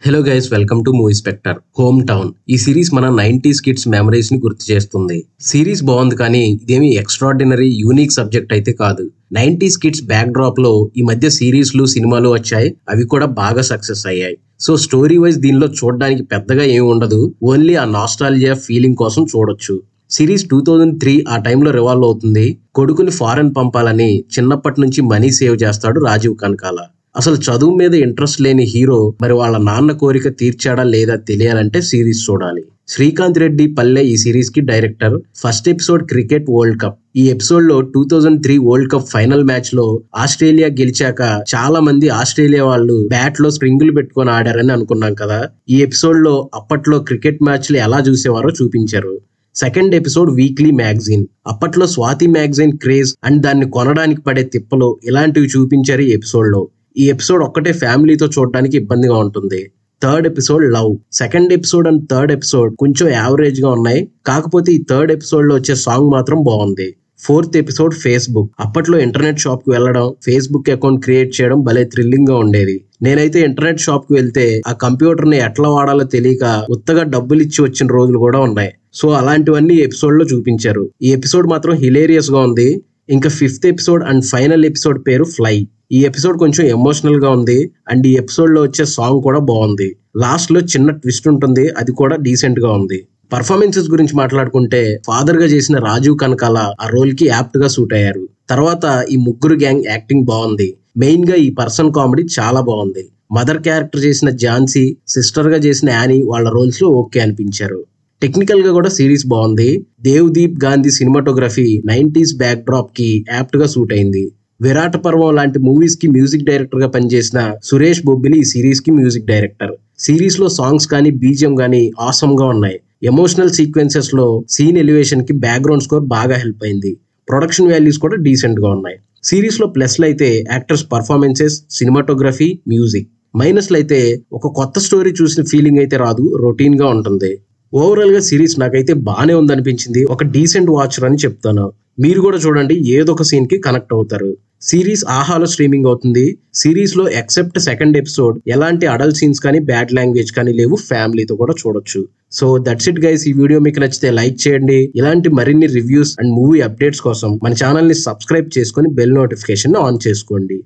Hello guys, welcome to movie spectre. Home town ఈ series మన 90s kids memories ని గుర్తు చేస్తుంది. సిరీస్ బాగుంది, కానీ ఇదేమి ఎక్స్ట్రాడినరీ యూనిక్ సబ్జెక్ట్ అయితే కాదు. 90s కిడ్స్ బ్యాక్ డ్రాప్ లో ఈ మధ్య సిరీస్లు సినిమాలు వచ్చాయి, అవి కూడా బాగా సక్సెస్ అయ్యాయి. సో స్టోరీ వైజ్ దీనిలో చూడడానికి పెద్దగా ఏమి ఉండదు, ఓన్లీ ఆ నాస్టాల్జియా ఫీలింగ్ కోసం చూడొచ్చు. సిరీస్ 2003 ఆ టైంలో రివాల్వ్ అవుతుంది. కొడుకుని ఫారెన్ పంపాలని చిన్నప్పటి నుంచి మనీ సేవ్ చేస్తాడు రాజీవ్ కనకాల. అసలు చదువు మీద ఇంట్రెస్ట్ లేని హీరో మరి వాళ్ళ నాన్న కోరిక తీర్చాడా లేదా తెలియాలంటే సిరీస్ చూడాలి. శ్రీకాంత్ రెడ్డి పల్లె ఈ సిరీస్ కి director. First episode cricket world cup. ఈ ఎపిసోడ్ లో 2003 వరల్డ్ కప్ ఫైనల్ మ్యాచ్ లో ఆస్ట్రేలియా గెలిచాక చాలా మంది ఆస్ట్రేలియా వాళ్ళు బ్యాట్ లో స్ప్రింగులు పెట్టుకొని ఆడారని అనుకున్నాం కదా. ఈ ఎపిసోడ్ లో అప్పట్లో క్రికెట్ మ్యాచ్లు ఎలా చూసేవారో చూపించారు. Second episode weekly magazine. అప్పట్లో స్వాతి మ్యాగజైన్ క్రేజ్ అండ్ దాన్ని కొనడానికి పడే తిప్పలు ఇలాంటివి చూపించారు ఈ ఎపిసోడ్ లో. ఈ ఎపిసోడ్ ఒక్కటే ఫ్యామిలీతో చూడడానికి ఇబ్బందిగా ఉంటుంది. Third episode love. Second episode and third episode కొంచెం యావరేజ్ గా ఉన్నాయి, కాకపోతే ఈ థర్డ్ ఎపిసోడ్ లో వచ్చే సాంగ్ మాత్రం బాగుంది. Fourth episode Facebook. అప్పట్లో ఇంటర్నెట్ షాప్ కి వెళ్ళడం, ఫేస్బుక్ అకౌంట్ క్రియేట్ చేయడం భలే థ్రిల్లింగ్ గా ఉండేది. నేనైతే ఇంటర్నెట్ షాప్ కి వెళ్తే ఆ కంప్యూటర్ ని ఎట్లా వాడాలో తెలియక ఉత్తగా డబ్బులు ఇచ్చి వచ్చిన రోజులు కూడా ఉన్నాయి. సో అలాంటివన్నీ ఎపిసోడ్ లో చూపించారు. ఈ ఎపిసోడ్ మాత్రం హిలేరియస్ గా ఉంది. ఇంకా fifth episode and final episode పేరు ఫ్లై. ఈ ఎపిసోడ్ కొంచెం ఎమోషనల్ గా ఉంది అండ్ ఈ ఎపిసోడ్ లో వచ్చే సాంగ్ కూడా బాగుంది. లాస్ట్ లో చిన్న ట్విస్ట్ ఉంటుంది, అది కూడా డీసెంట్ గా ఉంది. పర్ఫార్మెన్సెస్ గురించి మాట్లాడుకుంటే ఫాదర్ గా చేసిన రాజీవ్ కనకాల ఆ రోల్ కి యాప్ట్ గా సూట్ అయ్యారు. తర్వాత ఈ ముగ్గురు గ్యాంగ్ యాక్టింగ్ బాగుంది. మెయిన్ గా ఈ పర్సన్ కామెడీ చాలా బాగుంది. మదర్ క్యారెక్టర్ చేసిన ఝాన్సీ, సిస్టర్ గా చేసిన యానీ వాళ్ళ రోల్స్ లో ఓకే అనిపించారు. టెక్నికల్ గా కూడా సిరీస్ బాగుంది. Devdeep Gandhi cinematography 90s backdrop కి యాప్ట్ గా సూట్ అయింది. విరాట పర్వం లాంటి మూవీస్ కి మ్యూజిక్ డైరెక్టర్ గా పనిచేసిన సురేష్ బొబ్బిలి ఈ సిరీస్ కి మ్యూజిక్ డైరెక్టర్. సిరీస్ లో సాంగ్స్ కానీ బీజిఎం గానీ ఆసమ్ గా ఉన్నాయి. ఎమోషనల్ సీక్వెన్సెస్ లో సీన్ ఎలివేషన్ కి బ్యాక్గ్రౌండ్ స్కోర్ బాగా హెల్ప్ అయింది. ప్రొడక్షన్ వాల్యూస్ కూడా డీసెంట్ గా ఉన్నాయి. సిరీస్ లో ప్లస్లు అయితే యాక్టర్స్ పర్ఫార్మెన్సెస్, సినిమాటోగ్రఫీ, మ్యూజిక్. మైనస్లు అయితే ఒక కొత్త స్టోరీ చూసిన ఫీలింగ్ అయితే రాదు, రొటీన్ గా ఉంటుంది. ఓవరాల్ గా సిరీస్ నాకైతే బానే ఉందనిపించింది. ఒక డీసెంట్ వాచర్ అని చెప్తాను. మీరు కూడా చూడండి, ఏదో ఒక సీన్ కి కనెక్ట్ అవుతారు. సిరీస్ ఆహాలో స్ట్రీమింగ్ అవుతుంది. సిరీస్ లో ఎక్సెప్ట్ సెకండ్ ఎపిసోడ్ ఎలాంటి అడల్ట్ సీన్స్ కానీ బ్యాడ్ లాంగ్వేజ్ కానీ లేవు. ఫ్యామిలీతో కూడా చూడొచ్చు. So that's it guys. ఈ వీడియో మీకు నచ్చితే లైక్ చేయండి. ఇలాంటి మరిన్ని రివ్యూస్ అండ్ మూవీ అప్డేట్స్ కోసం మన ఛానల్ ని సబ్స్క్రైబ్ చేసుకొని బెల్ నోటిఫికేషన్ ఆన్ చేసుకోండి.